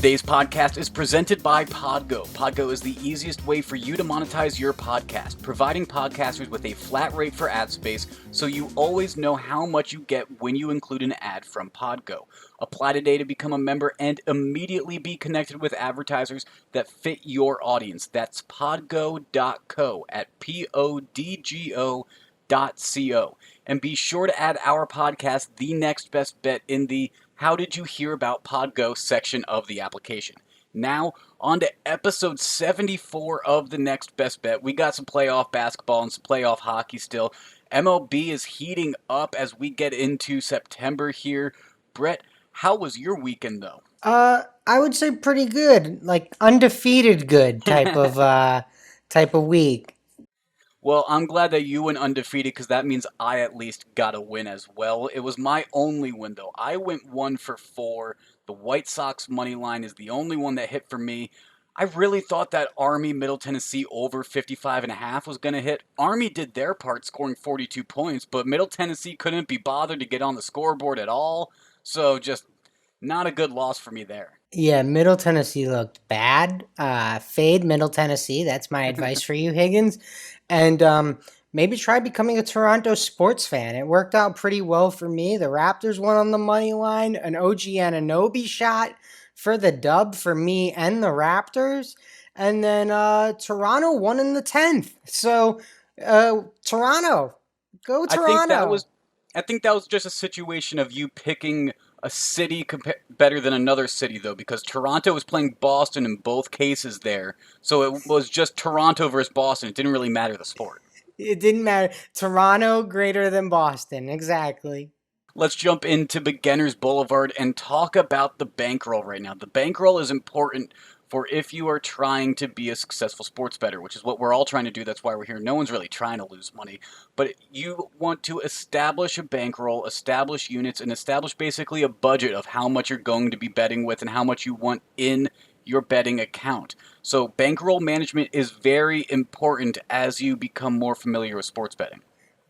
Today's podcast is presented by Podgo. Podgo is the easiest way for you to monetize your podcast, providing podcasters with a flat rate for ad space so you always know how much you get when you include an ad from Podgo. Apply today to become a member and immediately be connected with advertisers that fit your audience. That's podgo.co at podgo.co. And be sure to add our podcast, The Next Best Bet, in the How Did You Hear About Podgo section of the application. Now, on to episode 74 of The Next Best Bet. We got some playoff basketball and some playoff hockey still. MLB is heating up as we get into September here. Brett, how was your weekend, though? I would say pretty good, like undefeated good type of week. Well, I'm glad that you went undefeated because that means I at least got a win as well. It was my only win, though. I went 1 for 4. The White Sox money line is the only one that hit for me. I really thought that Army Middle Tennessee over 55.5 was going to hit. Army did their part, scoring 42 points, but Middle Tennessee couldn't be bothered to get on the scoreboard at all. So just not a good loss for me there. Yeah, Middle Tennessee looked bad. Fade Middle Tennessee. That's my advice for you, Higgins. And maybe try becoming a Toronto sports fan. It worked out pretty well for me. The Raptors won on the money line. An OG Anunoby shot for the dub for me and the Raptors. And then Toronto won in the 10th. So Toronto, go Toronto. I think that was just a situation of you picking a city better than another city, though, because Toronto was playing Boston in both cases there. So it was just Toronto versus Boston. It didn't really matter the sport. It didn't matter. Toronto greater than Boston. Exactly. Let's jump into Beginners Boulevard and talk about the bankroll right now. The bankroll is important for if you are trying to be a successful sports bettor, which is what we're all trying to do. That's why we're here. No one's really trying to lose money. But you want to establish a bankroll, establish units, and establish basically a budget of how much you're going to be betting with and how much you want in your betting account. So bankroll management is very important as you become more familiar with sports betting.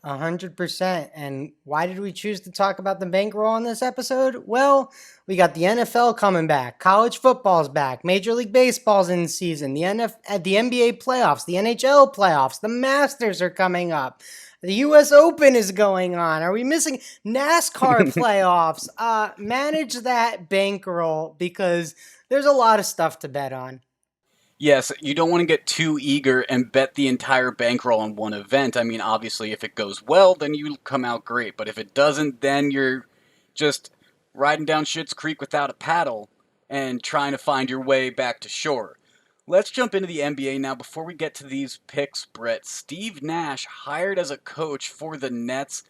100%. And why did we choose to talk about the bankroll on this episode? Well, we got the NFL coming back, college football's back, Major League Baseball's in season, the NBA playoffs, the NHL playoffs, the Masters are coming up. The U.S. Open is going on. Are we missing NASCAR playoffs? Manage that bankroll because there's a lot of stuff to bet on. Yes, you don't want to get too eager and bet the entire bankroll on one event. I mean, obviously, if it goes well, then you come out great. But if it doesn't, then you're just riding down Schitt's Creek without a paddle and trying to find your way back to shore. Let's jump into the NBA now. Before we get to these picks, Brett, Steve Nash hired as a coach for the Nets.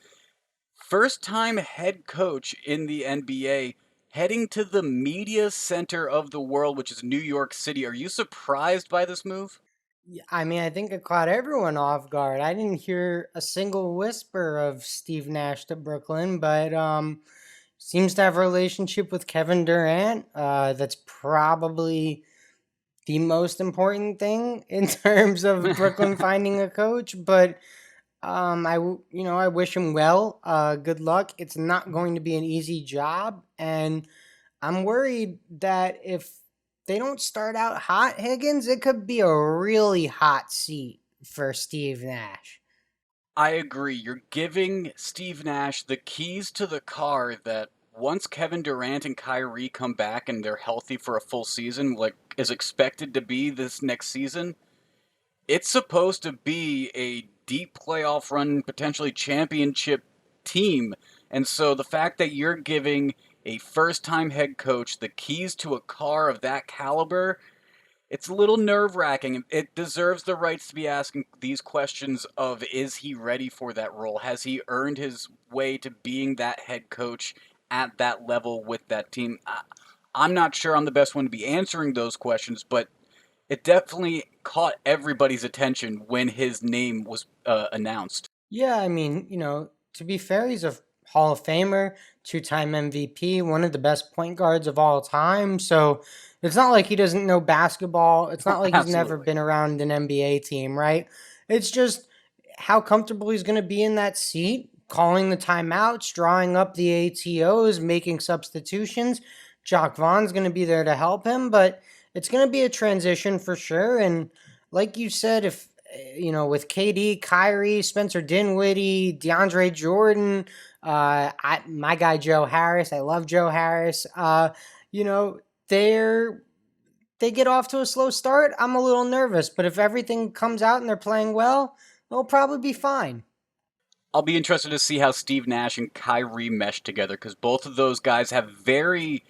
First-time head coach in the NBA, heading to the media center of the world, which is New York City. Are you surprised by this move? I mean, I think it caught everyone off guard. I didn't hear a single whisper of Steve Nash to Brooklyn, but seems to have a relationship with Kevin Durant. That's probably the most important thing in terms of Brooklyn finding a coach. But I wish him well. Good luck. It's not going to be an easy job, and I'm worried that if they don't start out hot, Higgins, it could be a really hot seat for Steve Nash. I agree. You're giving Steve Nash the keys to the car that once Kevin Durant and Kyrie come back and they're healthy for a full season, like is expected to be this next season, it's supposed to be a deep playoff run, potentially championship team. And so the fact that you're giving a first-time head coach the keys to a car of that caliber, it's a little nerve-wracking. It deserves the rights to be asking these questions of, is he ready for that role? Has he earned his way to being that head coach at that level with that team? I'm not sure I'm the best one to be answering those questions, but it definitely caught everybody's attention when his name was announced. Yeah, I mean, to be fair, he's a Hall of Famer, two-time MVP, one of the best point guards of all time. So it's not like he doesn't know basketball. It's not like he's never Absolutely. been around an NBA team, right? It's just how comfortable he's going to be in that seat, calling the timeouts, drawing up the ATOs, making substitutions. Jock Vaughn's going to be there to help him, but it's going to be a transition for sure. And like you said, if with KD, Kyrie, Spencer Dinwiddie, DeAndre Jordan, my guy Joe Harris, I love Joe Harris. You know, they're they get off to a slow start. I'm a little nervous, but if everything comes out and they're playing well, they'll probably be fine. I'll be interested to see how Steve Nash and Kyrie mesh together because both of those guys have very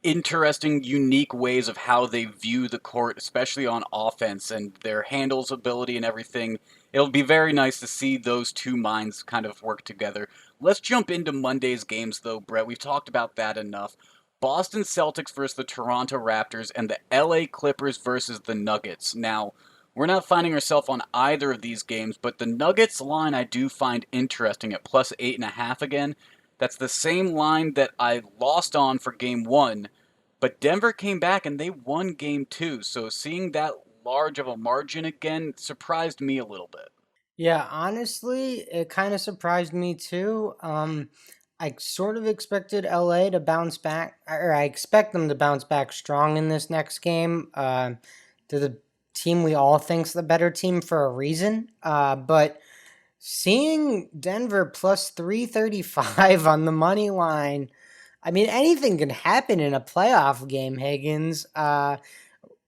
interesting, unique ways of how they view the court, especially on offense and their handles ability and everything. It'll be very nice to see those two minds kind of work together. Let's jump into Monday's games, though, Brett. We've talked about that enough. Boston Celtics versus the Toronto Raptors and the LA Clippers versus the Nuggets. Now, we're not finding ourselves on either of these games, but the Nuggets line I do find interesting at plus 8.5 again. That's the same line that I lost on for game one, but Denver came back and they won game two. So seeing that large of a margin again surprised me a little bit. Yeah, honestly, it kind of surprised me too. I sort of expected LA to bounce back, or I expect them to bounce back strong in this next game. They're the team we all think's the better team for a reason. But seeing Denver plus 335 on the money line, I mean, anything can happen in a playoff game, Higgins.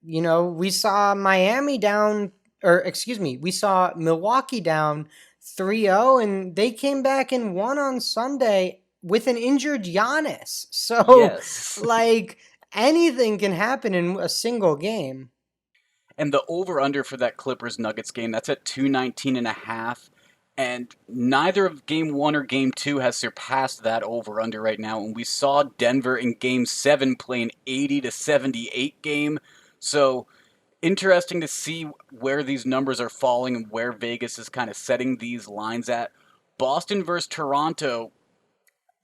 We saw Miami down, or excuse me, we saw Milwaukee down 3-0, and they came back and won on Sunday with an injured Giannis. So, Yes. like, anything can happen in a single game. And the over under for that Clippers Nuggets game, that's at 219.5. And neither of game one or game two has surpassed that over under right now. And we saw Denver in game seven play an 80-78 game. So interesting to see where these numbers are falling and where Vegas is kind of setting these lines at. Boston versus Toronto,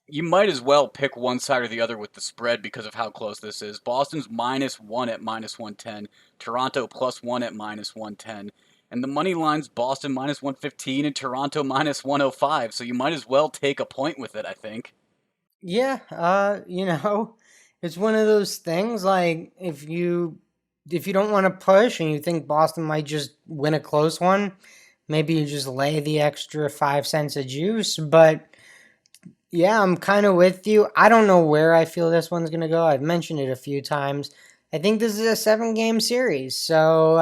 you might as well pick one side or the other with the spread because of how close this is. Boston's -1 at -110, Toronto +1 at -110, and the money line's Boston -115 and Toronto -105. So you might as well take a point with it, I think. Yeah, it's one of those things like if you don't want to push and you think Boston might just win a close one, maybe you just lay the extra 5 cents of juice. But yeah, I'm kind of with you. I don't know where I feel this one's gonna go. I've mentioned it a few times. I think this is a 7 game series, so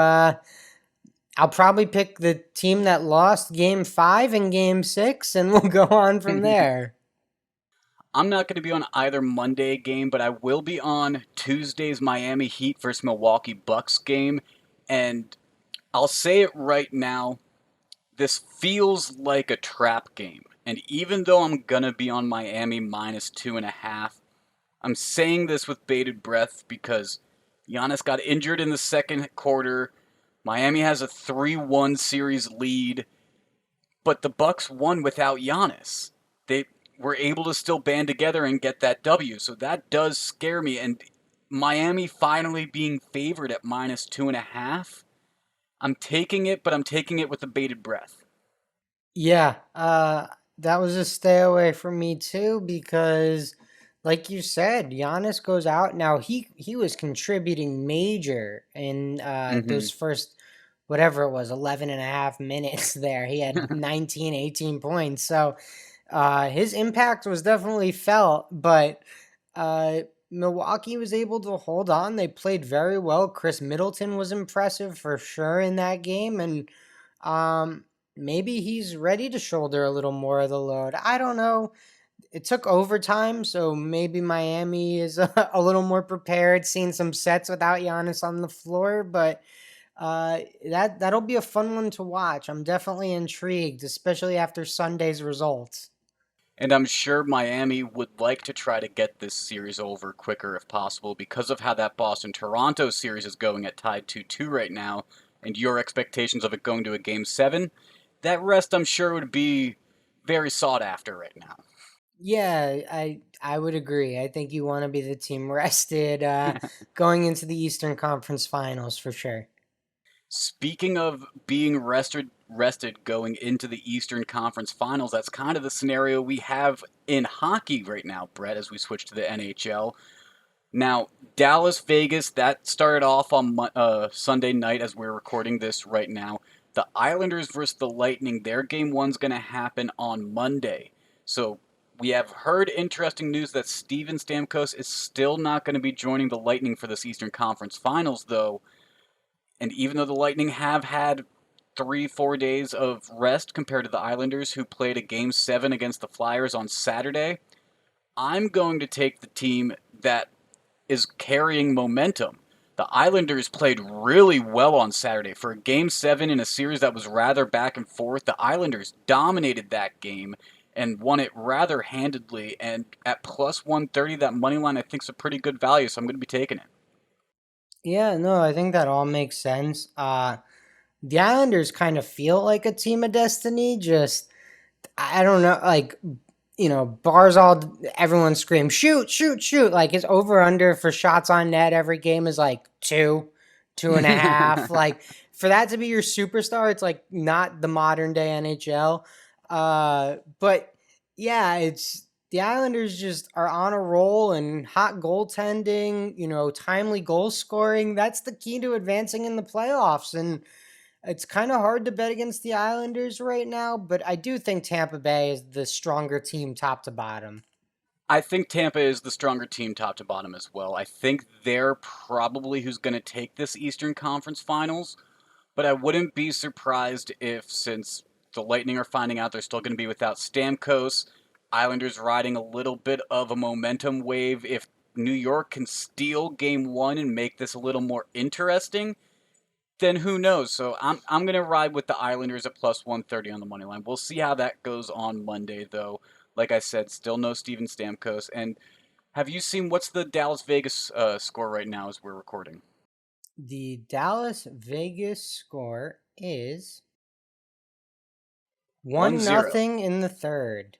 I'll probably pick the team that lost game 5 and game 6, and we'll go on from there. I'm not going to be on either Monday game, but I will be on Tuesday's Miami Heat versus Milwaukee Bucks game. And I'll say it right now, this feels like a trap game. And even though I'm going to be on Miami -2.5, I'm saying this with bated breath because Giannis got injured in the second quarter. Miami has a 3-1 series lead, but the Bucks won without Giannis. They were able to still band together and get that W. So that does scare me. And Miami finally being favored at -2.5, I'm taking it, but I'm taking it with a bated breath. Yeah, that was a stay away from me too because, like you said, Giannis goes out. Now he was contributing major in Hmm. those first whatever it was 11 and a half minutes there. He had 19, 18 points. So his impact was definitely felt, but uh, Milwaukee was able to hold on. They played very well. Chris Middleton was impressive for sure in that game, and um, maybe he's ready to shoulder a little more of the load. I don't know. It took overtime, so maybe Miami is a little more prepared, seeing some sets without Giannis on the floor, but that'll be a fun one to watch. I'm definitely intrigued, especially after Sunday's results. And I'm sure Miami would like to try to get this series over quicker if possible because of how that Boston Toronto series is going at tied 2-2 right now and your expectations of it going to a game 7. That rest I'm sure would be very sought after right now. Yeah, I would agree. I think you want to be the team rested going into the Eastern Conference Finals for sure. Speaking of being rested going into the Eastern Conference Finals, that's kind of the scenario we have in hockey right now, Brett, as we switch to the NHL. Now, Dallas Vegas, that started off on Sunday night as we're recording this right now. The Islanders versus the Lightning, their game one's going to happen on Monday. So we have heard interesting news that Steven Stamkos is still not going to be joining the Lightning for this Eastern Conference Finals, though. And even though the Lightning have had 3-4 days of rest compared to the Islanders, who played a game 7 against the Flyers on Saturday, I'm going to take the team that is carrying momentum. The Islanders played really well on Saturday. For a game 7 in a series that was rather back and forth, the Islanders dominated that game and won it rather handedly. And at plus 130, that money line I think is a pretty good value, so I'm going to be taking it. Yeah, no, I think that all makes sense. The Islanders kind of feel like a team of destiny. Just I don't know, like bars all everyone screams shoot, shoot, shoot. Like his over under for shots on net every game is like two, two and a half. Like for that to be your superstar, it's like not the modern day NHL. But yeah, it's the Islanders just are on a roll and hot goaltending, timely goal scoring. That's the key to advancing in the playoffs. And it's kind of hard to bet against the Islanders right now, but I do think Tampa Bay is the stronger team top to bottom. I think Tampa is the stronger team top to bottom as well. I think they're probably who's going to take this Eastern Conference Finals, but I wouldn't be surprised if, since the Lightning are finding out they're still going to be without Stamkos, Islanders riding a little bit of a momentum wave, if New York can steal game one and make this a little more interesting, then who knows? So I'm gonna ride with the Islanders at plus 130 on the money line. We'll see how that goes on Monday, though. Like I said, still no Steven Stamkos. And have you seen what's the Dallas Vegas score right now as we're recording? The Dallas Vegas score is 1 1-0. nothing in the third.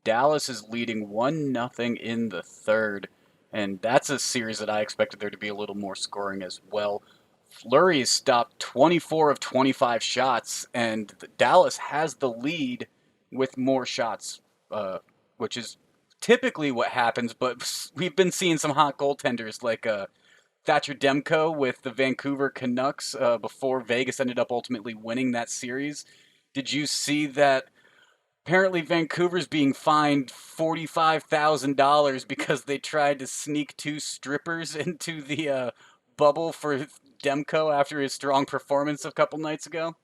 Dallas is leading 1-0 in the third, and that's a series that I expected there to be a little more scoring as well. Fleury has stopped 24 of 25 shots, and Dallas has the lead with more shots, which is typically what happens. But we've been seeing some hot goaltenders like Thatcher Demko with the Vancouver Canucks before Vegas ended up ultimately winning that series. Did you see that? Apparently, Vancouver's being fined $45,000 because they tried to sneak two strippers into the bubble for Demko after his strong performance a couple nights ago.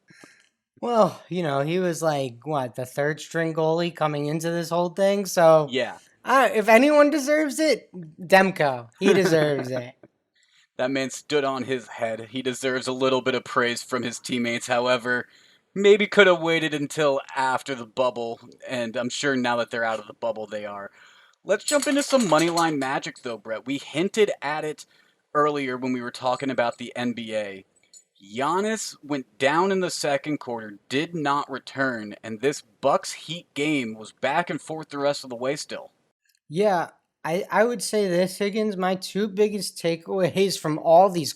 Well, he was like, what, the third string goalie coming into this whole thing? So Yeah. if anyone deserves it, Demko. He deserves it. That man stood on his head. He deserves a little bit of praise from his teammates. However, maybe could have waited until after the bubble, and I'm sure now that they're out of the bubble, they are. Let's jump into some moneyline magic, though, Brett. We hinted at it earlier when we were talking about the NBA. Giannis went down in the second quarter, did not return, and this Bucks Heat game was back and forth the rest of the way still. Yeah, I would say this, Higgins. My two biggest takeaways from all these,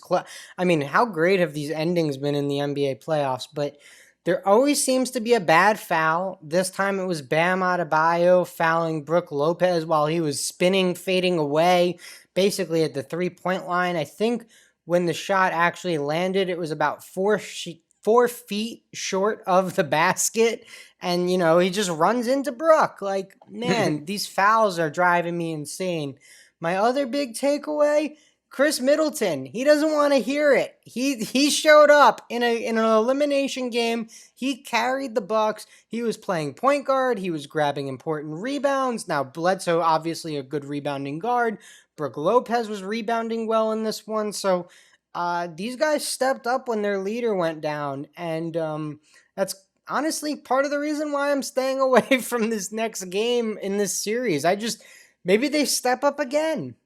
I mean, how great have these endings been in the NBA playoffs? But there always seems to be a bad foul. This time it was Bam Adebayo fouling Brook Lopez while he was spinning, fading away, basically at the 3 point line. I think when the shot actually landed, it was about 4 feet short of the basket, and he just runs into Brook. Like, man, these fouls are driving me insane. My other big takeaway, Chris Middleton, he doesn't want to hear it. He showed up in an elimination game. He carried the Bucks. He was playing point guard. He was grabbing important rebounds. Now Bledsoe, obviously a good rebounding guard. Brook Lopez was rebounding well in this one. So these guys stepped up when their leader went down, and that's honestly part of the reason why I'm staying away from this next game in this series. Maybe they step up again.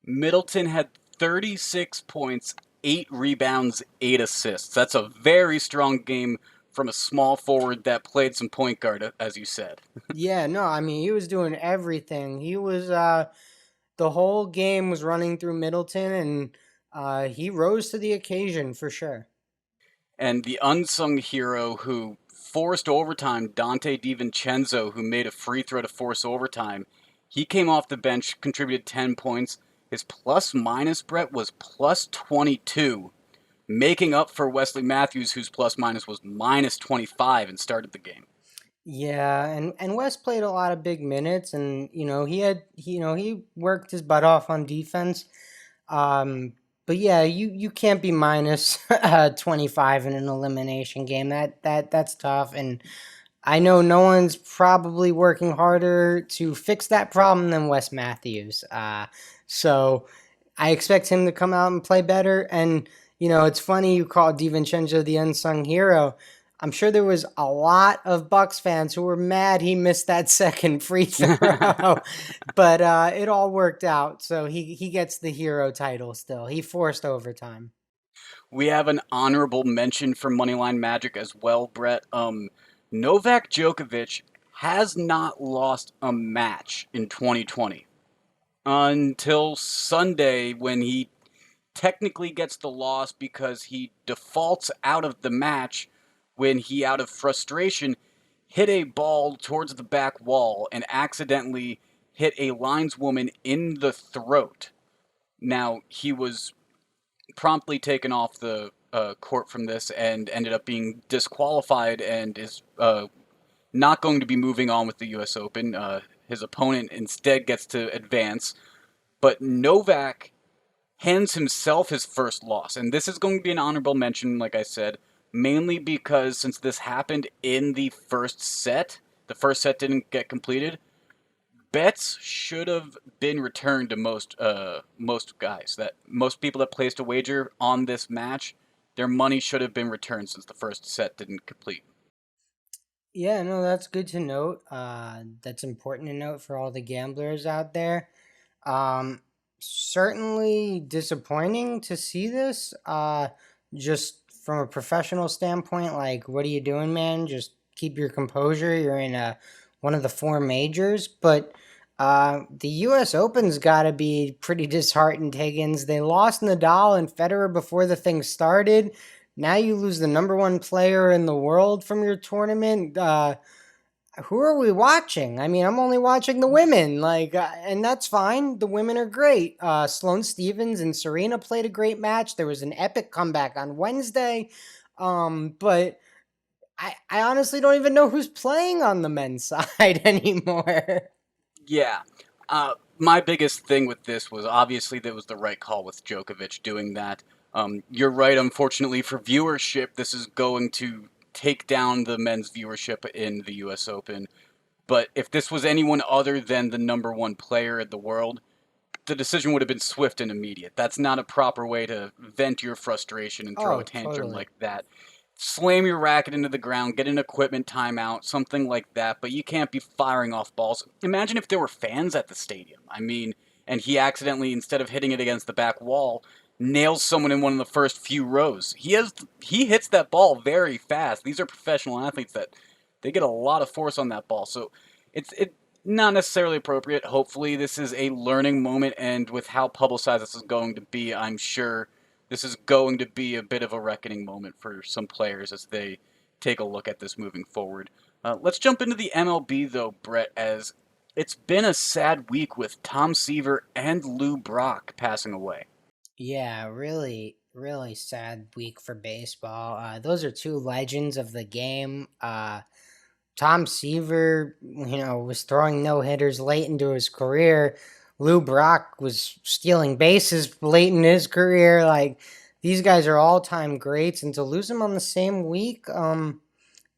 Middleton had 36 points, 8 rebounds, 8 assists. That's a very strong game from a small forward that played some point guard, as you said. Yeah, no, I mean, he was doing everything. He was the whole game was running through Middleton, and he rose to the occasion for sure. And the unsung hero who forced overtime, Dante DiVincenzo, who made a free throw to force overtime, He came off the bench, contributed 10 points. His plus minus, Brett, was plus 22, making up for Wesley Matthews, whose plus minus was minus 25 and started the game. Yeah, and Wes played a lot of big minutes, and he worked his butt off on defense. But yeah, you can't be minus 25 in an elimination game. That's tough, and I know no one's probably working harder to fix that problem than Wes Matthews. So I expect him to come out and play better. And it's funny you call DiVincenzo the unsung hero. I'm sure there was a lot of Bucks fans who were mad he missed that second free throw, but it all worked out. So he gets the hero title still. He forced overtime. We have an honorable mention for Moneyline Magic as well, Brett. Novak Djokovic has not lost a match in 2020 until Sunday when he technically gets the loss because he defaults out of the match when he, out of frustration, hit a ball towards the back wall and accidentally hit a lineswoman in the throat. Now, he was promptly taken off the court from this and ended up being disqualified and is not going to be moving on with the U.S. Open. His opponent instead gets to advance. But Novak hands himself his first loss. And this is going to be an honorable mention, like I said, mainly because since this happened in the first set didn't get completed, bets should have been returned to most guys. That most people that placed a wager on this match, their money should have been returned since the first set didn't complete. Yeah, no, that's good to note. That's important to note for all the gamblers out there. Certainly disappointing to see this. Just from a professional standpoint, like, what are you doing, man? Just keep your composure. You're in one of the four majors, but the U.S. Open's got to be pretty disheartened, Higgins. They lost Nadal and Federer before the thing started. Now you lose the number one player in the world from your tournament. Who are we watching? I mean, I'm only watching the women, and that's fine. The women are great. Sloane Stevens and Serena played a great match. There was an epic comeback on Wednesday, but I honestly don't even know who's playing on the men's side anymore. Yeah. My biggest thing with this was obviously that was the right call with Djokovic doing that. You're right, unfortunately, for viewership, this is going to take down the men's viewership in the US Open. But if this was anyone other than the number one player in the world, the decision would have been swift and immediate. That's not a proper way to vent your frustration and throw Oh, a tantrum totally. like that. Slam your racket into the ground, get an equipment timeout, something like that, but you can't be firing off balls. Imagine if there were fans at the stadium. I mean, and he accidentally, instead of hitting it against the back wall, nails someone in one of the first few rows. He hits that ball very fast. These are professional athletes that they get a lot of force on that ball. So it not necessarily appropriate. Hopefully this is a learning moment, and with how publicized this is going to be, I'm sure this is going to be a bit of a reckoning moment for some players as they take a look at this moving forward. Let's jump into the MLB though, Brett, as it's been a sad week with Tom Seaver and Lou Brock passing away. Yeah, really, really sad week for baseball. Those are two legends of the game. Tom Seaver, was throwing no hitters late into his career. Lou Brock was stealing bases late in his career. Like, these guys are all time greats, and to lose them on the same week,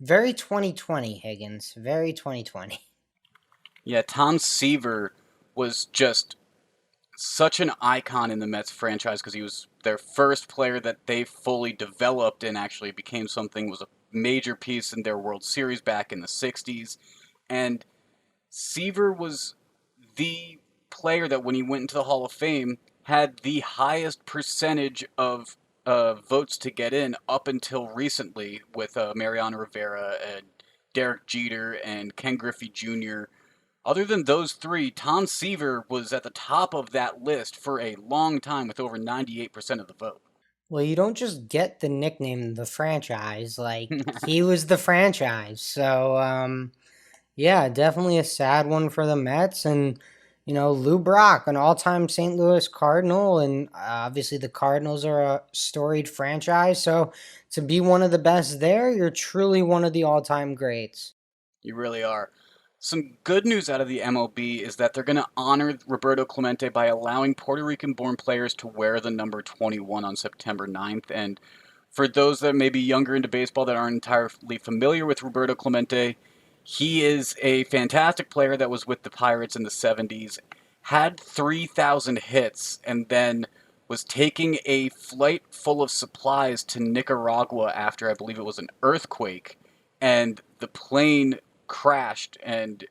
very 2020, Higgins. Very 2020. Yeah, Tom Seaver was just such an icon in the Mets franchise because he was their first player that they fully developed and actually became something, was a major piece in their World Series back in the 60s. And Seaver was the player that when he went into the Hall of Fame had the highest percentage of votes to get in up until recently with Mariano Rivera and Derek Jeter and Ken Griffey Jr. Other than those three, Tom Seaver was at the top of that list for a long time with over 98% of the vote. Well, you don't just get the nickname the franchise. Like, he was the franchise. So, yeah, definitely a sad one for the Mets. And Lou Brock, an all-time St. Louis Cardinal, and obviously the Cardinals are a storied franchise. So to be one of the best there, you're truly one of the all-time greats. You really are. Some good news out of the MLB is that they're going to honor Roberto Clemente by allowing Puerto Rican born players to wear the number 21 on September 9th. And for those that may be younger into baseball that aren't entirely familiar with Roberto Clemente, he is a fantastic player that was with the Pirates in the 70s, had 3,000 hits, and then was taking a flight full of supplies to Nicaragua after I believe it was an earthquake, and the plane crashed and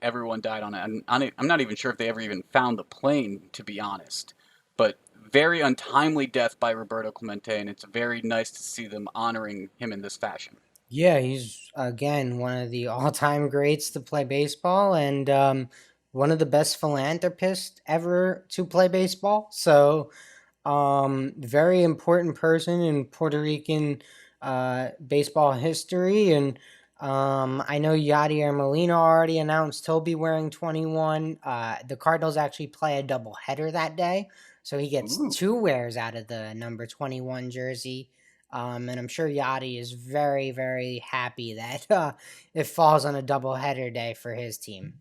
everyone died on it. I'm not even sure if they ever even found the plane, to be honest. But very untimely death by Roberto Clemente, and it's very nice to see them honoring him in this fashion. Yeah, he's again one of the all-time greats to play baseball, and one of the best philanthropists ever to play baseball. So, very important person in Puerto Rican baseball history. And I know Yadier Molina already announced he'll be wearing 21. The Cardinals actually play a doubleheader that day, so he gets Ooh. two wears out of the number 21 jersey. And I'm sure Yachty is very, very happy that it falls on a doubleheader day for his team.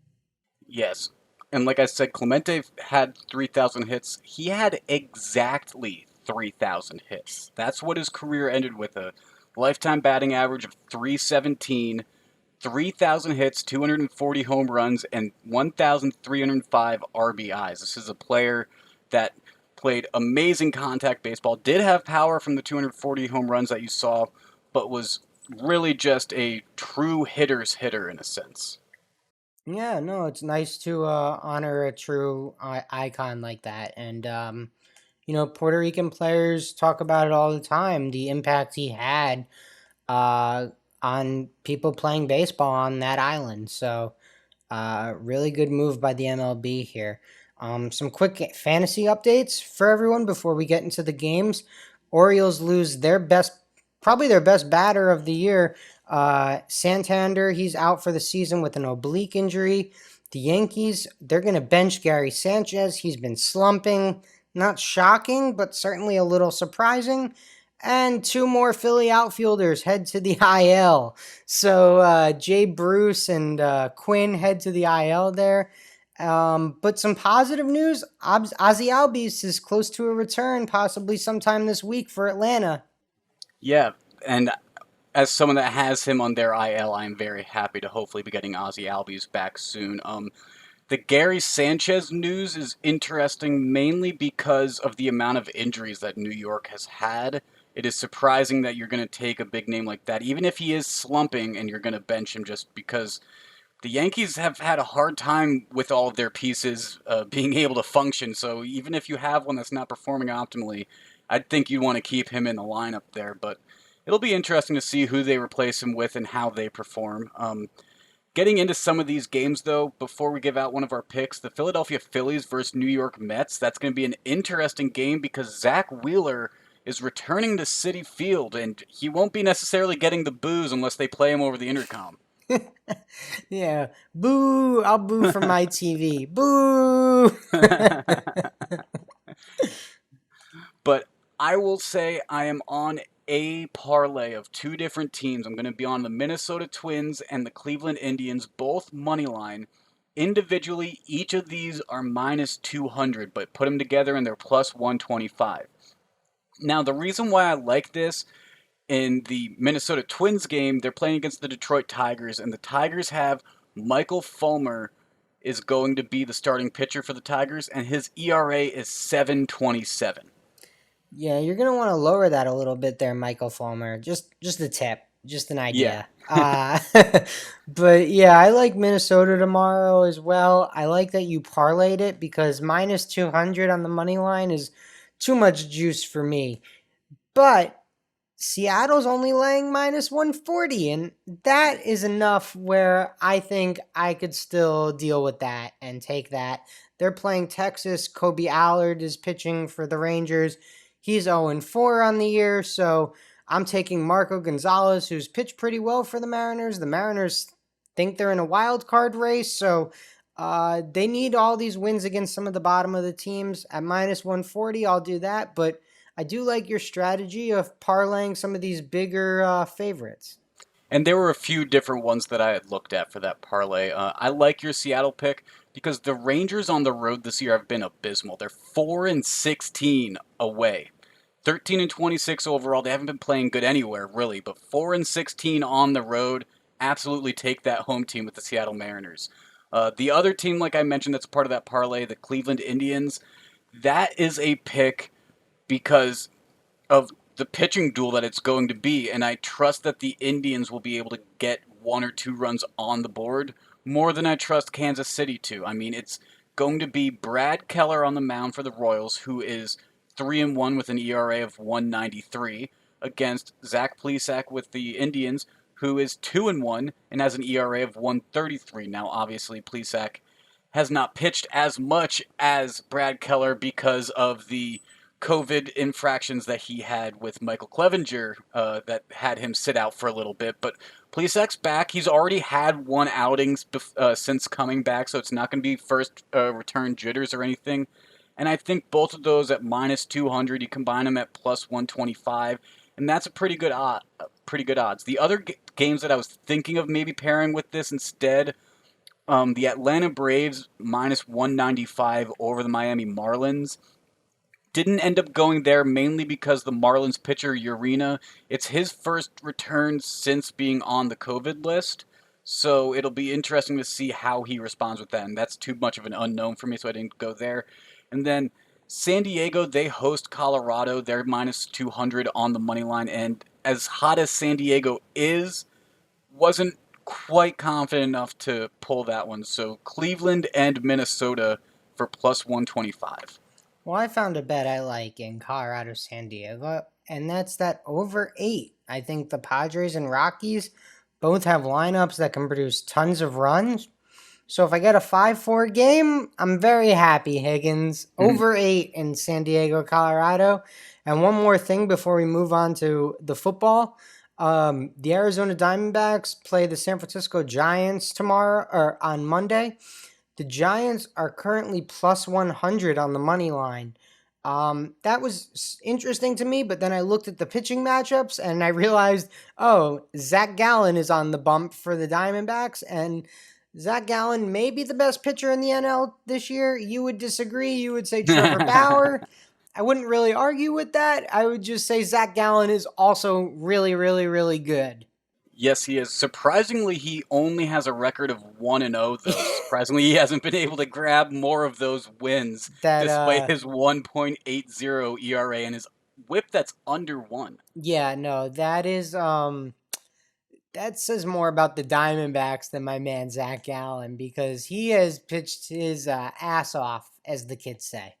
Yes. And like I said, Clemente had 3,000 hits. He had exactly 3,000 hits. That's what his career ended with, a lifetime batting average of 317, 3,000 hits, 240 home runs, and 1,305 RBIs. This is a player that played amazing contact baseball, did have power from the 240 home runs that you saw, but was really just a true hitter's hitter in a sense. Yeah, no, it's nice to honor a true icon like that. And, Puerto Rican players talk about it all the time, the impact he had uh, on people playing baseball on that island. So, really good move by the MLB here. Some quick fantasy updates for everyone before we get into the games. Orioles lose probably their best batter of the year. Santander, he's out for the season with an oblique injury. The Yankees, they're going to bench Gary Sanchez. He's been slumping. Not shocking, but certainly a little surprising. And two more Philly outfielders head to the IL. So Jay Bruce and Quinn head to the IL there. But some positive news: Ozzy Albies is close to a return, possibly sometime this week for Atlanta. Yeah, and as someone that has him on their IL, I'm very happy to hopefully be getting Ozzy Albies back soon. The Gary Sanchez news is interesting mainly because of the amount of injuries that New York has had. It is surprising that you're going to take a big name like that, even if he is slumping, and you're going to bench him just because the Yankees have had a hard time with all of their pieces being able to function. So even if you have one that's not performing optimally, I'd think you'd want to keep him in the lineup there. But it'll be interesting to see who they replace him with and how they perform. Getting into some of these games, though, before we give out one of our picks, the Philadelphia Phillies versus New York Mets, that's going to be an interesting game because Zach Wheeler is returning to Citi Field, and he won't be necessarily getting the boos unless they play him over the intercom. Yeah, boo! I'll boo from my TV. Boo! But I will say I am on a parlay of two different teams. I'm going to be on the Minnesota Twins and the Cleveland Indians, both money line. Individually, each of these are minus 200, but put them together and they're plus 125. Now, the reason why I like this, in the Minnesota Twins game, they're playing against the Detroit Tigers, and the Tigers have Michael Fulmer is going to be the starting pitcher for the Tigers, and his ERA is 7.27. Yeah, you're gonna want to lower that a little bit there, Michael Fulmer. Just a tip, just an Yeah. idea. But yeah, I like Minnesota tomorrow as well. I like that you parlayed it because minus 200 on the money line is too much juice for me. But Seattle's only laying minus 140, and that is enough where I think I could still deal with that and take that. They're playing Texas. Kobe Allard is pitching for the Rangers. He's 0-4 on the year, so I'm taking Marco Gonzalez, who's pitched pretty well for the Mariners. The Mariners think they're in a wild card race, so They need all these wins against some of the bottom of the teams. At minus 140, I'll do that. But I do like your strategy of parlaying some of these bigger favorites. And there were a few different ones that I had looked at for that parlay. I like your Seattle pick because the Rangers on the road this year have been abysmal. They're 4-16 away, 13-26 overall. They haven't been playing good anywhere really, but 4-16 on the road. Absolutely take that home team with the Seattle Mariners. The other team, like I mentioned, that's part of that parlay, the Cleveland Indians. That is a pick because of the pitching duel that it's going to be, and I trust that the Indians will be able to get 1 or 2 runs on the board more than I trust Kansas City to. I mean, it's going to be Brad Keller on the mound for the Royals, who is 3-1 with an ERA of 193, against Zach Plesac with the Indians, who is 2-1 and has an ERA of 133. Now, obviously, Plesac has not pitched as much as Brad Keller because of the COVID infractions that he had with Michael Clevenger that had him sit out for a little bit. But Plesac's back. He's already had one outings since coming back, so it's not going to be first return jitters or anything. And I think both of those at minus 200, you combine them at plus 125, and that's a pretty good odds. The other games that I was thinking of maybe pairing with this instead, the Atlanta Braves minus 195 over the Miami Marlins. Didn't end up going there mainly because the Marlins pitcher Urena, it's his first return since being on the COVID list. So it'll be interesting to see how he responds with that. And that's too much of an unknown for me, so I didn't go there. And then San Diego, they host Colorado. They're minus 200 on the money line. And as hot as San Diego is, wasn't quite confident enough to pull that one. So Cleveland and Minnesota for plus 125. Well, I found a bet I like in Colorado, San Diego, and that's that over 8. I think the Padres and Rockies both have lineups that can produce tons of runs. So if I get a 5-4 game, I'm very happy, Higgins. Over 8 in San Diego, Colorado. And one more thing before we move on to the football. The Arizona Diamondbacks play the San Francisco Giants tomorrow, or on Monday. The Giants are currently plus 100 on the money line. That was interesting to me, but then I looked at the pitching matchups and I realized, oh, Zach Gallen is on the bump for the Diamondbacks, and Zach Gallen may be the best pitcher in the NL this year. You would disagree. You would say Trevor Bauer. I wouldn't really argue with that. I would just say Zach Gallen is also really, really, really good. Yes, he is. Surprisingly, he only has a record of 1-0, though. Surprisingly, he hasn't been able to grab more of those wins That despite his 1.80 ERA and his whip that's under 1. Yeah, no, that is that says more about the Diamondbacks than my man Zach Allen, because he has pitched his ass off, as the kids say.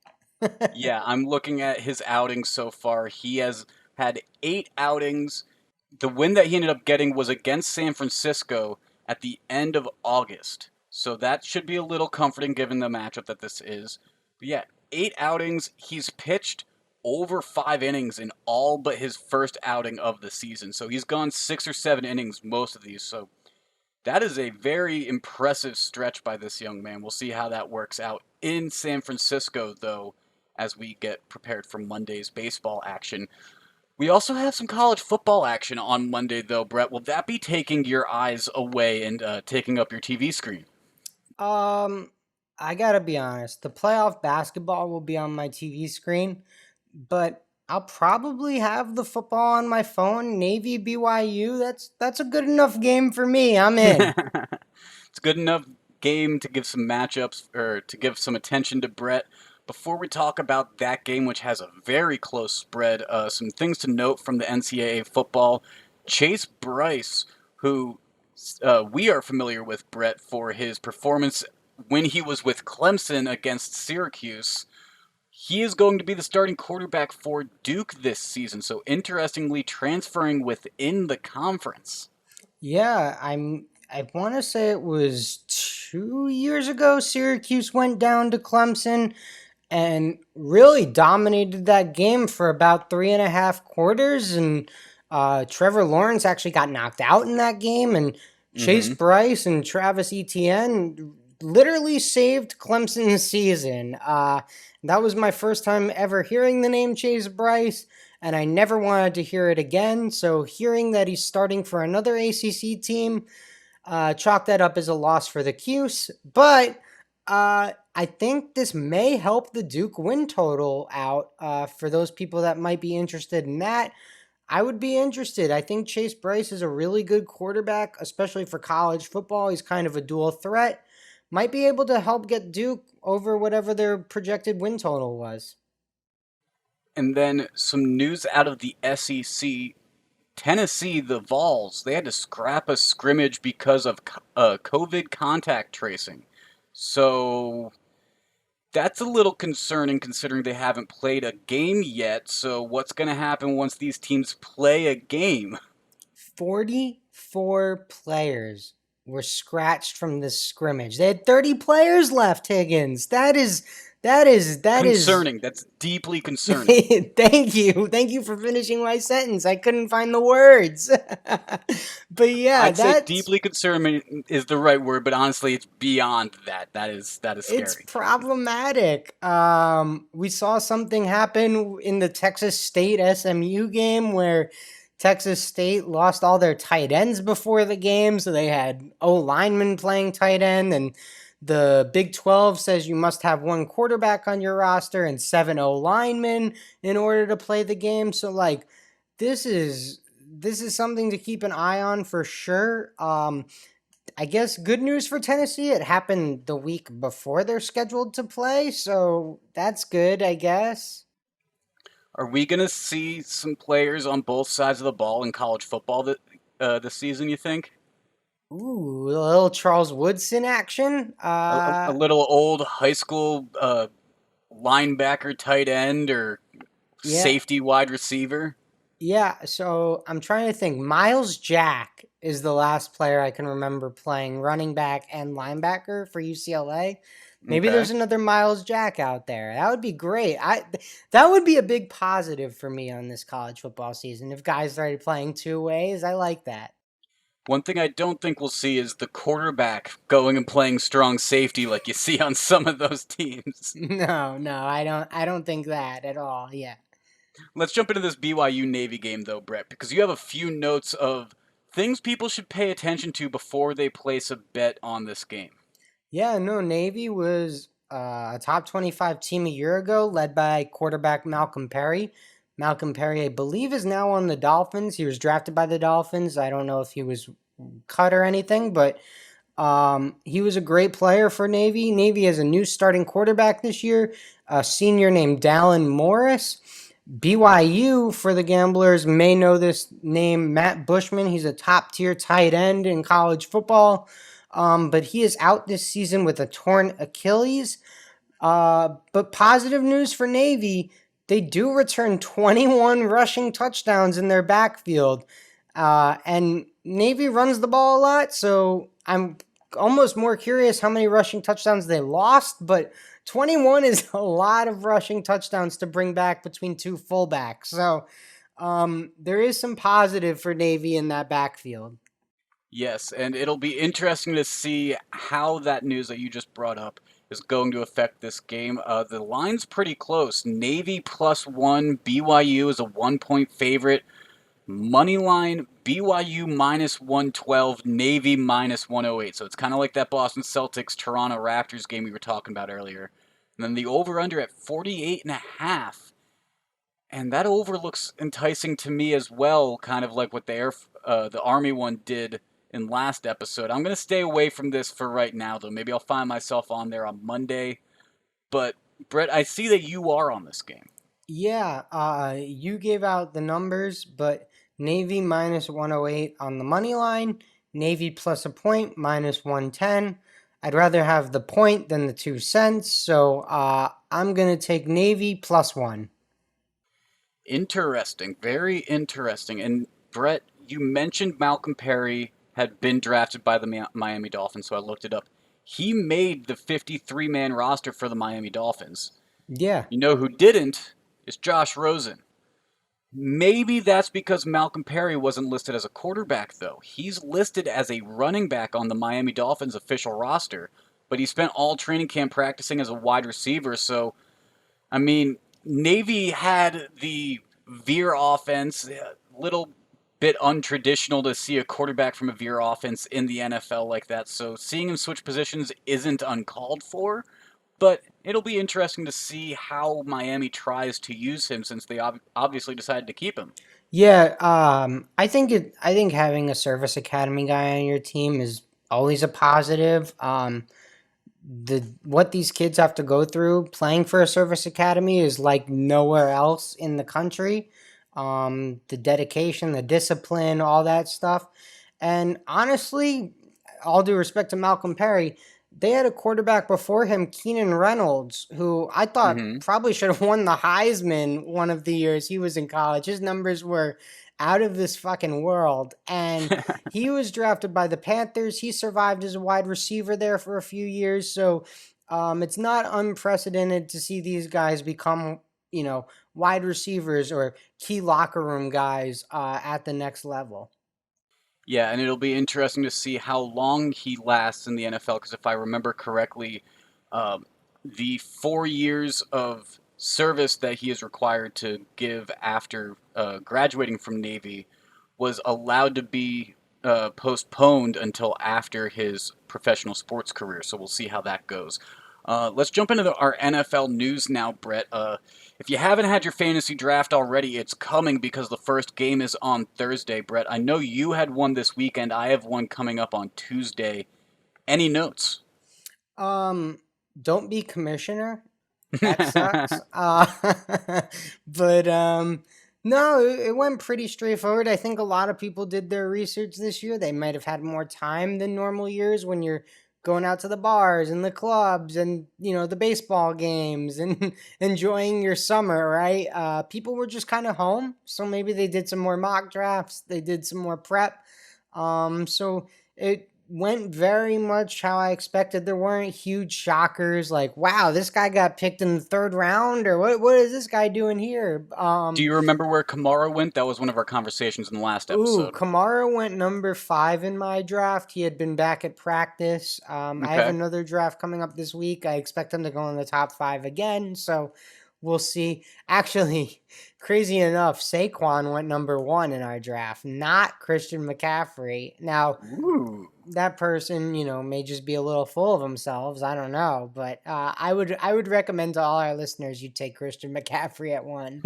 Yeah, I'm looking at his outings so far. He has had 8 outings. The win that he ended up getting was against San Francisco at the end of August. So that should be a little comforting given the matchup that this is. But yeah, 8 outings. He's pitched over 5 innings in all but his first outing of the season. So he's gone 6 or 7 innings most of these. So that is a very impressive stretch by this young man. We'll see how that works out in San Francisco, though, as we get prepared for Monday's baseball action. We also have some college football action on Monday, though, Brett. Will that be taking your eyes away and taking up your TV screen? I gotta be honest. The playoff basketball will be on my TV screen, but I'll probably have the football on my phone. Navy BYU. That's a good enough game for me. I'm in. It's a good enough game to give some matchups or to give some attention to Brett. Before we talk about that game, which has a very close spread, some things to note from the NCAA football. Chase Bryce, who we are familiar with, Brett, for his performance when he was with Clemson against Syracuse. He is going to be the starting quarterback for Duke this season, so interestingly transferring within the conference. Yeah, I want to say it was 2 years ago Syracuse went down to Clemson and really dominated that game for about 3.5 quarters. And Trevor Lawrence actually got knocked out in that game. And Chase Bryce and Travis Etienne literally saved Clemson's season. That was my first time ever hearing the name Chase Bryce, and I never wanted to hear it again. So hearing that he's starting for another ACC team, chalk that up as a loss for the Cuse. But I think this may help the Duke win total out for those people that might be interested in that. I would be interested. I think Chase Bryce is a really good quarterback, especially for college football. He's kind of a dual threat. Might be able to help get Duke over whatever their projected win total was. And then some news out of the SEC. Tennessee, the Vols, they had to scrap a scrimmage because of COVID contact tracing. So that's a little concerning considering they haven't played a game yet. So what's going to happen once these teams play a game? 44 players were scratched from this scrimmage. They had 30 players left, Higgins. That is Concerning. That's deeply concerning. Thank you. Thank you for finishing my sentence. I couldn't find the words. But yeah, I'd say that's deeply concerning is the right word, but honestly, it's beyond that. That is it's scary. problematic. We saw something happen in the Texas State SMU game where Texas State lost all their tight ends before the game, so they had O linemen playing tight end, and the Big 12 says you must have one quarterback on your roster and 7 O linemen in order to play the game. So like this is something to keep an eye on for sure. I guess good news for Tennessee. It happened the week before they're scheduled to play, so that's good, I guess. Are we going to see some players on both sides of the ball in college football this season, you think? Ooh, a little Charles Woodson action. A little old high school linebacker, tight end, or Yeah, safety wide receiver? yeah. So I'm trying to think. Miles Jack is the last player I can remember playing running back and linebacker for UCLA. Maybe Okay. there's another Miles Jack out there. That would be great. That would be a big positive for me on this college football season if guys started playing two ways. I like that. One thing I don't think we'll see is the quarterback going and playing strong safety like you see on some of those teams. No, no, I don't think that at all. Yeah. Let's jump into this BYU Navy game, though, Brett, because you have a few notes of things people should pay attention to before they place a bet on this game. Yeah, no, Navy was a top 25 team a year ago, led by quarterback Malcolm Perry. Malcolm Perry, I believe, is now on the Dolphins. He was drafted by the Dolphins. I don't know if he was cut or anything, but he was a great player for Navy. Navy has a new starting quarterback this year, a senior named Dallin Morris. BYU, for the gamblers, may know this name, Matt Bushman. He's a top tier tight end in college football, but he is out this season with a torn Achilles. But positive news for Navy, they do return 21 rushing touchdowns in their backfield. And Navy runs the ball a lot, so I'm almost more curious how many rushing touchdowns they lost, but 21 is a lot of rushing touchdowns to bring back between two fullbacks. So there is some positive for Navy in that backfield. Yes, and it'll be interesting to see how that news that you just brought up is going to affect this game. The line's pretty close. Navy +1, BYU is a 1 point favorite. Money line BYU -112, Navy -108. So it's kind of like that Boston Celtics Toronto Raptors game we were talking about earlier. And then the over under at 48.5. And that over looks enticing to me as well, kind of like what the Army one did in last episode. I'm going to stay away from this for right now, though. Maybe I'll find myself on there on Monday. But, Brett, I see that you are on this game. Yeah, you gave out the numbers, but Navy -108 on the money line, Navy plus a point -110. I'd rather have the point than the 2 cents, so I'm going to take Navy +1. Interesting. Very interesting. And, Brett, you mentioned Malcolm Perry had been drafted by the Miami Dolphins, so I looked it up. He made the 53-man roster for the Miami Dolphins. Yeah. You know who didn't? Is Josh Rosen. Maybe that's because Malcolm Perry wasn't listed as a quarterback, though. He's listed as a running back on the Miami Dolphins official roster. but he spent all training camp practicing as a wide receiver. So, I mean, Navy had the veer offense, a little bit untraditional to see a quarterback from a veer offense in the NFL like that. So, seeing him switch positions isn't uncalled for, but it'll be interesting to see how Miami tries to use him since they obviously decided to keep him. Yeah, I think having a service academy guy on your team is always a positive. The what these kids have to go through playing for a service academy is like nowhere else in the country. The dedication, the discipline, all that stuff. And honestly, all due respect to Malcolm Perry, they had a quarterback before him, Keenan Reynolds, who I thought Hmm. probably should have won the Heisman one of the years he was in college. His numbers were out of this fucking world. And he was drafted by the Panthers. He survived as a wide receiver there for a few years. So it's not unprecedented to see these guys become, wide receivers or key locker room guys at the next level. Yeah, and it'll be interesting to see how long he lasts in the NFL. Because if I remember correctly, um, the 4 years of service that he is required to give after graduating from Navy was allowed to be postponed until after his professional sports career. So we'll see how that goes. Let's jump into our NFL news now, Brett. If you haven't had your fantasy draft already, it's coming because the first game is on Thursday, Brett. I know you had one this weekend. I have one coming up on Tuesday. Any notes? Um, don't be commissioner. That sucks. But no, it went pretty straightforward. I think a lot of people did their research this year. They might have had more time than normal years when you're going out to the bars and the clubs and the baseball games and enjoying your summer, right? People were just kind of home, so maybe they did some more mock drafts. They did some more prep. So it went very much how I expected. There weren't huge shockers like, wow, this guy got picked in the third round, or what is this guy doing here? Do you remember where Kamara went? That was one of our conversations in the last Ooh, episode. Kamara went number 5 in my draft. He had been back at practice. I have Okay. another draft coming up this week. I expect him to go in the top 5 again. So we'll see. Actually, crazy enough, Saquon went number 1 in our draft, not Christian McCaffrey. Now, Ooh. that person, may just be a little full of themselves. I don't know, but I would recommend to all our listeners you take Christian McCaffrey at 1.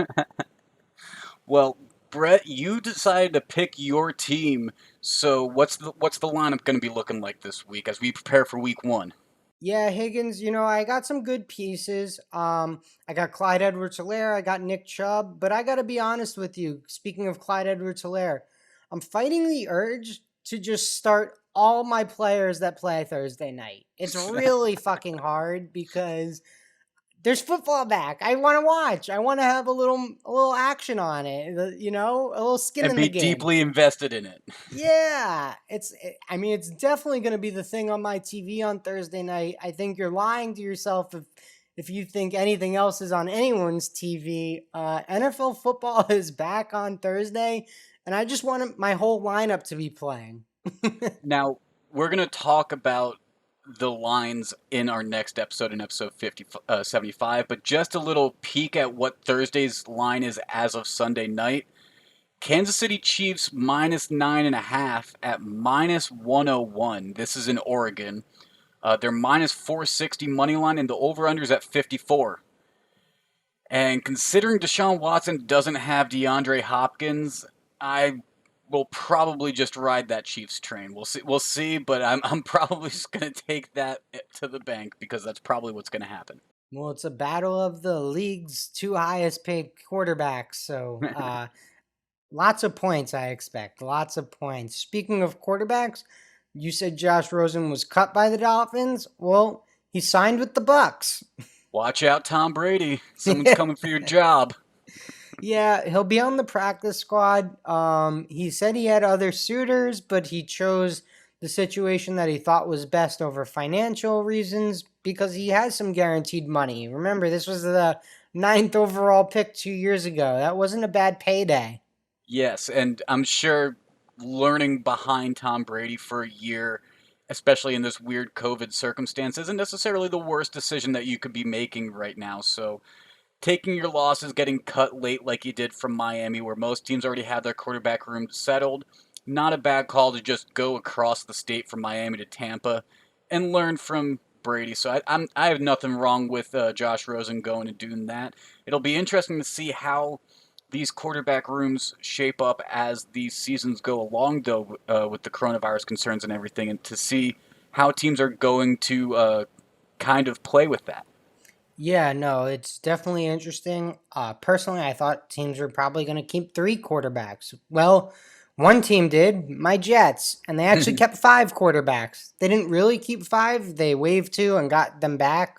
Well, Brett, you decided to pick your team. So what's the lineup going to be looking like this week as we prepare for week one? Yeah, Higgins, I got some good pieces. I got Clyde Edwards-Helaire, I got Nick Chubb, but I got to be honest with you. Speaking of Clyde Edwards-Helaire, I'm fighting the urge to just start all my players that play Thursday night. It's really fucking hard because there's football back. I want to watch. I want to have a little action on it, a little skin And in the be game. deeply invested in it. Yeah, I mean, it's definitely going to be the thing on my TV on Thursday night. I think you're lying to yourself if you think anything else is on anyone's TV. NFL football is back on Thursday, and I just want my whole lineup to be playing. Now, we're going to talk about the lines in our next episode, in episode 75, but just a little peek at what Thursday's line is as of Sunday night. Kansas City Chiefs -9.5 at -101. This is in Oregon. They're -460 money line, and the over/unders at 54. And considering Deshaun Watson doesn't have DeAndre Hopkins, I will probably just ride that Chiefs train. We'll see. We'll see, but I'm probably just gonna take that to the bank because that's probably what's gonna happen. Well, it's a battle of the league's two highest paid quarterbacks, so lots of points, I expect. Lots of points. Speaking of quarterbacks, you said Josh Rosen was cut by the Dolphins. Well, he signed with the Bucks. Watch out, Tom Brady. Someone's coming for your job. Yeah, he'll be on the practice squad. He said he had other suitors, but he chose the situation that he thought was best over financial reasons because he has some guaranteed money. Remember, this was the ninth overall pick 2 years ago. That wasn't a bad payday. Yes, and I'm sure learning behind Tom Brady for a year especially in this weird COVID circumstance, isn't necessarily the worst decision that you could be making right now. So taking your losses, getting cut late like you did from Miami, where most teams already had their quarterback room settled, not a bad call to just go across the state from Miami to Tampa and learn from Brady. So I have nothing wrong with Josh Rosen going and doing that. It'll be interesting to see how these quarterback rooms shape up as these seasons go along, though, with the coronavirus concerns and everything, and to see how teams are going to kind of play with that. Yeah, no, it's definitely interesting. Personally, I thought teams were probably going to keep three quarterbacks. Well, one team did, my Jets, and they actually kept five quarterbacks. They didn't really keep five. They waived two and got them back,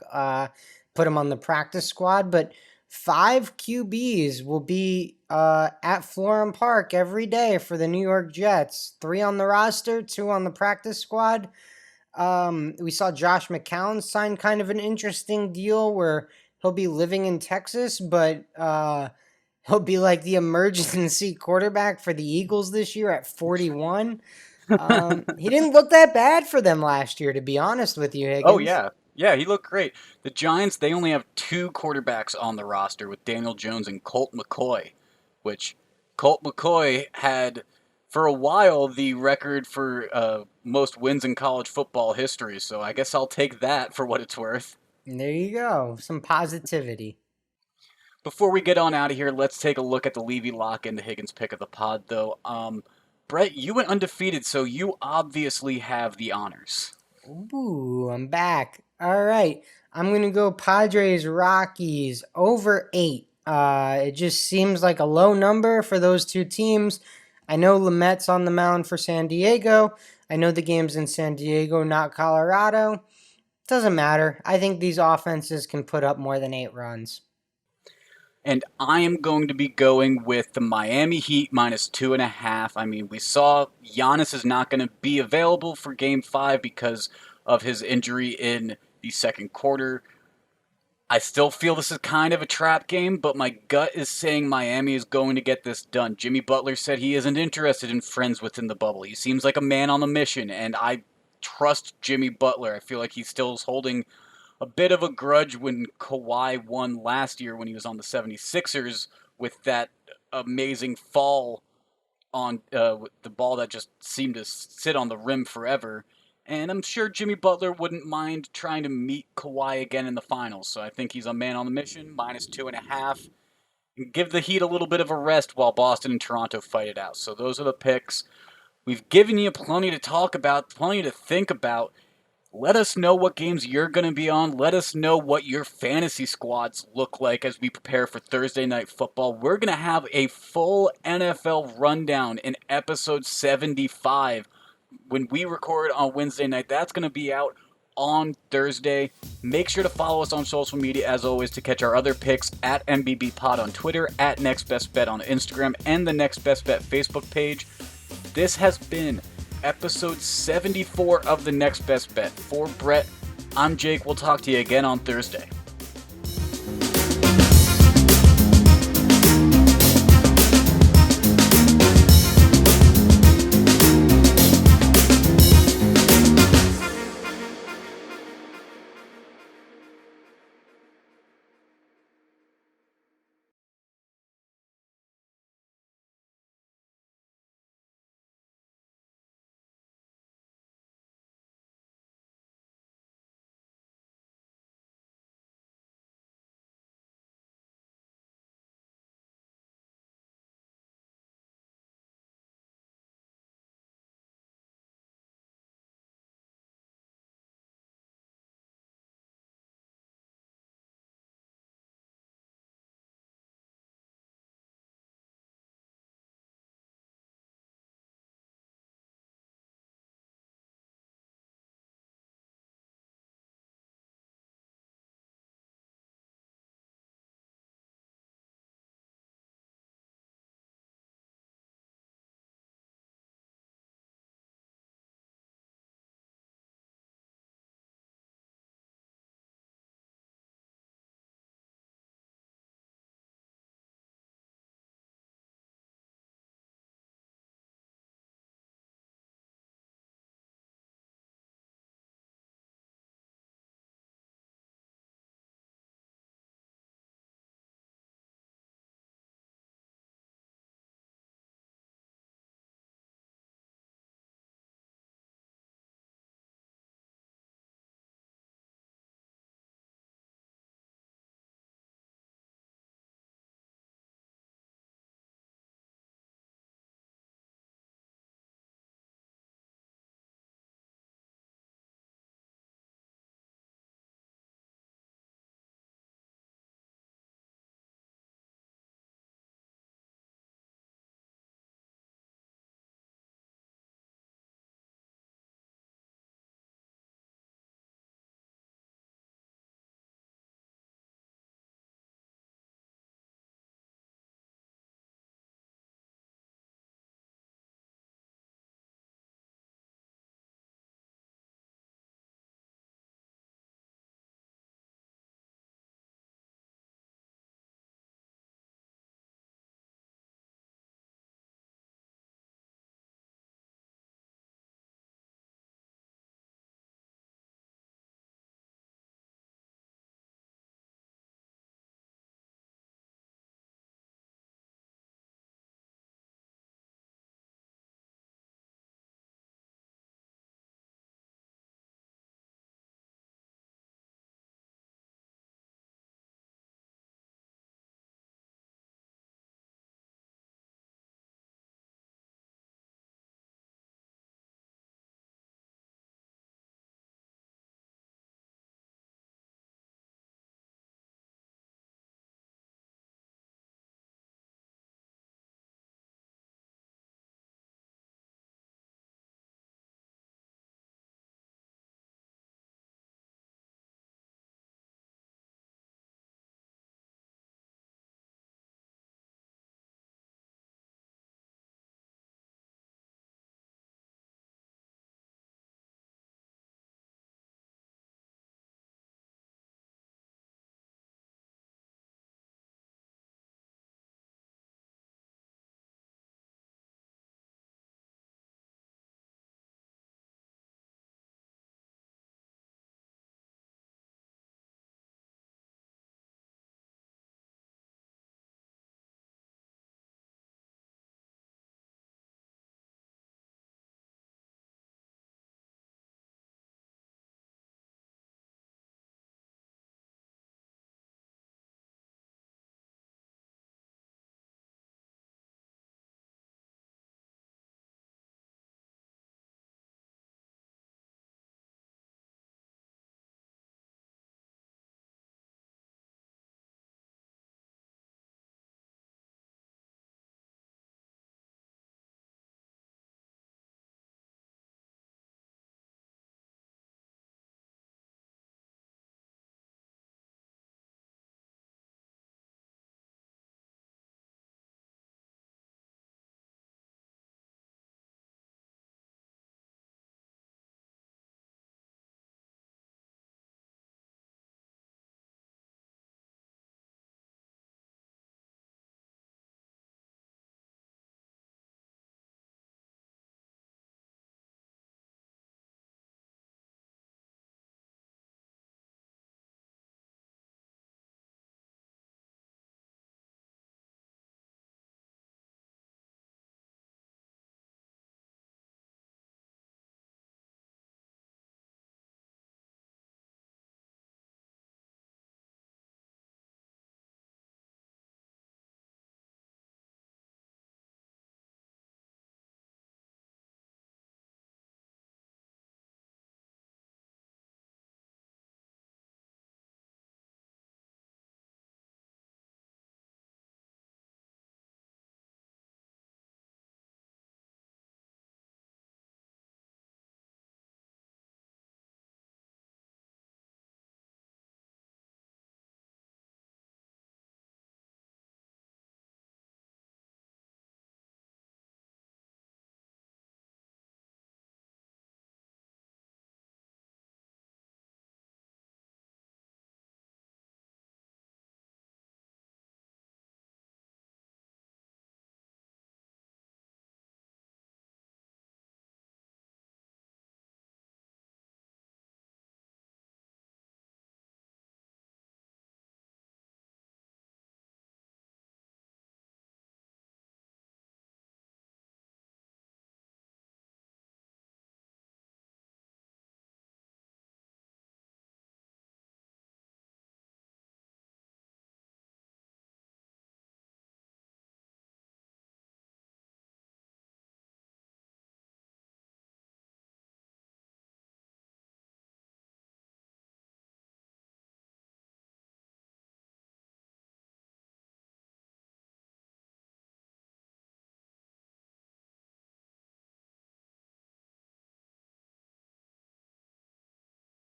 put them on the practice squad. But five QBs will be at Florham Park every day for the New York Jets. Three on the roster, two on the practice squad. We saw Josh McCown sign kind of an interesting deal where he'll be living in Texas, but he'll be like the emergency quarterback for the Eagles this year at 41. He didn't look that bad for them last year, to be honest with you, Oh Higgins. yeah. Yeah, he looked great. The Giants, they only have two quarterbacks on the roster with Daniel Jones and Colt McCoy, which Colt McCoy had for a while the record for most wins in college football history, so I guess I'll take that for what it's worth. And there you go. Some positivity. Before we get on out of here, let's take a look at the Levy lock and the Higgins pick of the pod, though. Brett, you went undefeated, so you obviously have the honors. Ooh, I'm back. All right. I'm going to go Padres Rockies over 8. It just seems like a low number for those two teams. I know Lamette's on the mound for San Diego. I know the game's in San Diego, not Colorado. Doesn't matter. I think these offenses can put up more than 8 runs. And I am going to be going with the Miami Heat minus 2.5. I mean, we saw Giannis is not going to be available for game 5 because of his injury in the second quarter. I still feel this is kind of a trap game, but my gut is saying Miami is going to get this done. Jimmy Butler said he isn't interested in friends within the bubble. He seems like a man on a mission, and I trust Jimmy Butler. I feel like he still is holding a bit of a grudge when Kawhi won last year when he was on the 76ers with that amazing fall on with the ball that just seemed to sit on the rim forever. And I'm sure Jimmy Butler wouldn't mind trying to meet Kawhi again in the finals. So I think he's a man on the mission, minus 2.5. And give the Heat a little bit of a rest while Boston and Toronto fight it out. So those are the picks. We've given you plenty to talk about, plenty to think about. Let us know what games you're going to be on. Let us know what your fantasy squads look like as we prepare for Thursday Night Football. We're going to have a full NFL rundown in episode 75 when we record on Wednesday night. That's going to be out on Thursday. Make sure to follow us on social media as always to catch our other picks at MBB Pod on Twitter, at Next Best Bet on Instagram, and the Next Best Bet Facebook page. This has been episode 74 of the Next Best Bet. For Brett, I'm Jake. We'll talk to you again on Thursday.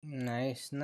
Nice, nice.